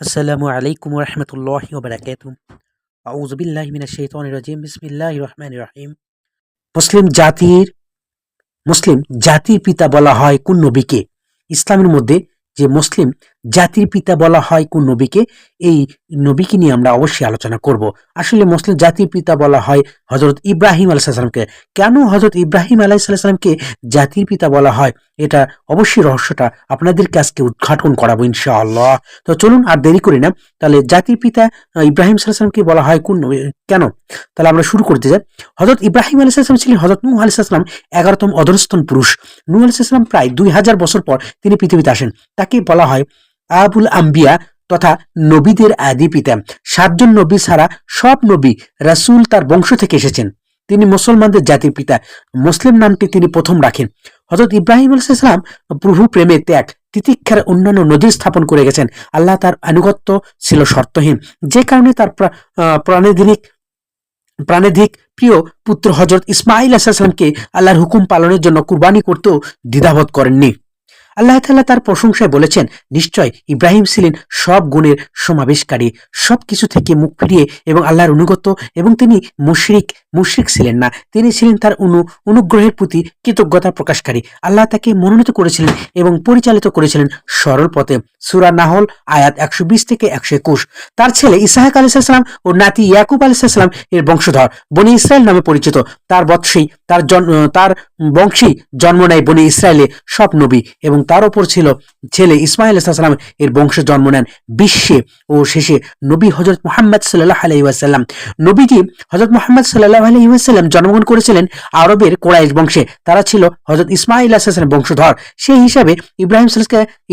আসসালামু আলাইকুম রহমতুল্লাহি ওয়া বারাকাতুহু। আউযু বিল্লাহি মিনাশ শাইতানির রাজিম। বিসমিল্লাহির রহমানির রহিম। মুসলিম জাতির মুসলিম জাতির পিতা বলা হয় কোন নবীকে? ইসলামের মধ্যে যে মুসলিম জাতির পিতা বলা হয় কোন নবীকে, এই নবীকে নিয়ে আমরা অবশ্যই আলোচনা করব। আসলে মুসলিম জাতির পিতা বলা হয় হযরত ইব্রাহিম আলাইহিস সালামকে। কেন হযরত ইব্রাহিম আলাইহিস সালামকে জাতির পিতা বলা হয়, এটা অবশ্যই রহস্যটা আপনাদেরকে আজকে উদ্ঘাটন করাবো ইনশাআল্লাহ। তো চলুন আর দেরি করি না, তাহলে জাতির পিতা ইব্রাহিম সাল্লাল্লাহু আলাইহি সাল্লামকে বলা হয় কোন কেন, তাহলে আমরা শুরু করতে যাই। হযরত ইব্রাহিম আলাইহিস সালাম ছিলেন হযরত নূহ আলাইহিস সালাম 11তম অধস্তন পুরুষ। নূহ আলাইহিস সালাম প্রায় 2000 বছর পর তিনি পৃথিবীতে আসেন। তাকে বলা হয় আবুল আম্বিয়া তথা নবীদের আদি পিতা। 7জন নবী ছাড়া সব নবী রাসূল তার বংশ থেকে এসেছেন। তিনি মুসলমানদের জাতির পিতা। মুসলিম নামটি তিনি প্রথম রাখেন। হযরত ইব্রাহিম আলাইহিস সালাম প্রভু প্রেমে ত্যাগ তিতিক্ষার অন্যান্য নজির স্থাপন করে গেছেন। আল্লাহ তার আনুগত্য ছিল শর্তহীন, যে কারণে তার প্রাণাধিক প্রিয় পুত্র হযরত ইসমাঈল আলাইহিস সালামকে আল্লাহর হুকুম পালনের জন্য কুরবানি করতেও দ্বিধাবোধ করেননি। আল্লাহ তাআলা তার প্রশংসায় বলেছেন, নিশ্চয় ইব্রাহিম ছিলেন সব গুণের সমাবেশকারী, সবকিছু থেকে মুখ ফিরিয়ে এবং আল্লাহর অনুগত, এবং তিনি মুশরিক ছিলেন না। তিনি ছিলেন তার অনুগ্রহের প্রতি কৃতজ্ঞতা প্রকাশকারী। আল্লাহ তাকে মনোনীত করেছিলেন এবং পরিচালিত করেছিলেন সরল পথে। সূরা নাহল আয়াত 120 থেকে 121। তার ছেলে ইসহাক আলাইহিস সালাম ও নাতি ইয়াকুব আলাইহিস সালাম এর বংশধর বনি ইসরায়েল নামে পরিচিত। তার বংশেই জন্ম নেয় বনি ইসরায়েলে সব নবী, এবং তার উপর ছিল ছেলে ইসমাঈল আলাইহিস সালাম এর বংশে জন্ম নেন বিশ্বে ও শেষে নবী হযরত মুহাম্মদ সাল্লাল্লাহু আলাইহি ওয়াসাল্লাম। নবীজি হযরত মুহাম্মদ সাল্লাল্লাহু আলাইহি ওয়াসাল্লাম জন্মগ্রহণ করেছিলেন আরবের কুরাইশ বংশে। তারা ছিল হযরত ইসমাঈল আলাইহিস সালামের বংশধর। সেই হিসাবে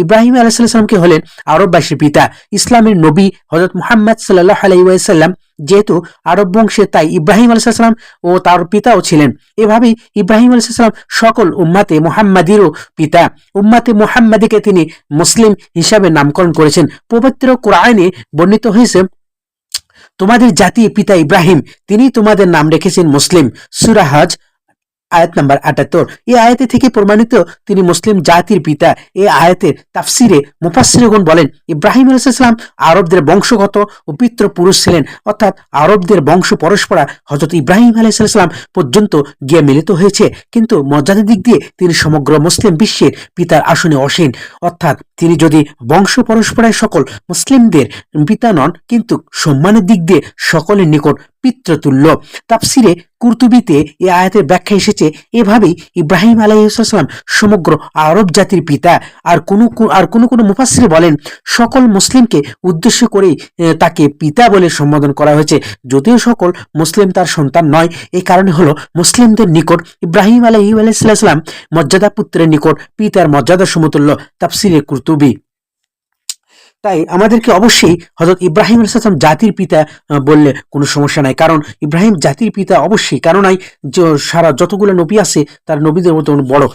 ইব্রাহিম আলাইহিস সালামকে হলেন আরববাসীর পিতা। ইসলামের নবী হযরত মুহাম্মদ সাল্লাল্লাহু আলাইহি ওয়াসাল্লাম যেহেতু আরব বংশে, তাই ইব্রাহিম আলাইহিস সালাম ও তার পিতাও ছিলেন। এভাবেই ইব্রাহিম আলাইহিস সালাম সকল উম্মাতে মুহাম্মাদিরও পিতা। উম্মাতে মুহাম্মাদিকে তিনি মুসলিম হিসাবে নামকরণ করেছেন। পবিত্র কোরআনে বর্ণিত হয়েছে, তোমাদের জাতির পিতা ইব্রাহিম, তিনি তোমাদের নাম রেখেছেন মুসলিম। সূরা হজ আয়াত নাম্বার 78। এই আয়াতে থেকে প্রমাণিত তিনি মুসলিম জাতির পিতা। এই আয়াতের তাফসিরে মুফাসসিরগণ বলেন, ইব্রাহিম আলাইহিস সালাম আরবদের বংশগত ও পিতৃপুরুষ ছিলেন, অর্থাৎ আরবদের বংশ পরস্পরা হযরত ইব্রাহিম আলাইহিস সালাম পর্যন্ত গিয়ে মিলিত হয়েছে, কিন্তু মর্যাদার দিক দিয়ে তিনি সমগ্র মুসলিম বিশ্বের পিতার আসনে অসীন। অর্থাৎ তিনি যদি বংশ পরস্পরায় সকল মুসলিমদের পিতা নন, কিন্তু সম্মানের দিক দিয়ে সকলের নিকট পিতৃতুল্য। তাফসিরে কুরতুবিতে এই আয়াতের ব্যাখ্যা এসেছে এভাবেই, ইব্রাহিম আলাইহিস সালাম সমগ্র আরব জাতির পিতা। আর কোন মুফাসসির বলেন, সকল মুসলিমকে উদ্দেশ্য করেই তাকে পিতা বলে সম্বোধন করা হয়েছে, যদিও সকল মুসলিম তার সন্তান নয়। এই কারণে হলো মুসলিমদের নিকট ইব্রাহিম আলাইহিস সালাম মর্যাদা পুত্রের নিকট পিতার মর্যাদা সমতুল্য। তাফসিরে কুরতুবি। তাই আমাদেরকে অবশ্যই হযরত ইব্রাহিম আলাইহিস সালাম জাতির পিতা বললে কোনো সমস্যা নাই, কারণ ইব্রাহিম জাতির পিতা অবশ্যই, কারণই সারা যতগুলো নবী আছে তার নবীদের মতো বড়,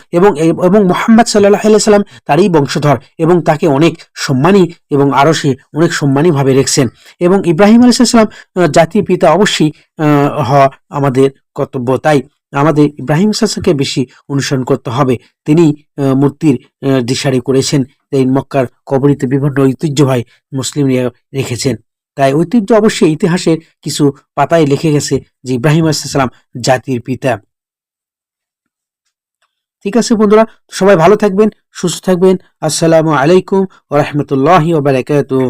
এবং মুহাম্মদ সাল্লাল্লাহু আলাইহি সাল্লাম তারই বংশধর, এবং তাকে অনেক সম্মানী এবং আরো সে অনেক সম্মানী ভাবে রেখেছেন। এবং ইব্রাহিম আলাইহিস সালাম জাতির পিতা অবশ্যই হওয়া আমাদের কর্তব্য। তাই আমাদের ইব্রাহিম সাল্লামকে বেশি অনুসরণ করতে হবে। তিনি মূর্তির দিশারি করেছেন, এই মক্কার কবরীতে বিভিন্ন ঐতিহ্যবাহী মুসলিমরা রেখেছেন। তাই ঐতিহ্য অবশ্যই ইতিহাসের কিছু পাতায় লিখে গেছে যে ইব্রাহিম আলাইহিস সালাম জাতির পিতা। ঠিক আছে বন্ধুরা, সবাই ভালো থাকবেন, সুস্থ থাকবেন। আসসালামু আলাইকুম ওয়া রাহমাতুল্লাহি ওয়া বারাকাতুহু।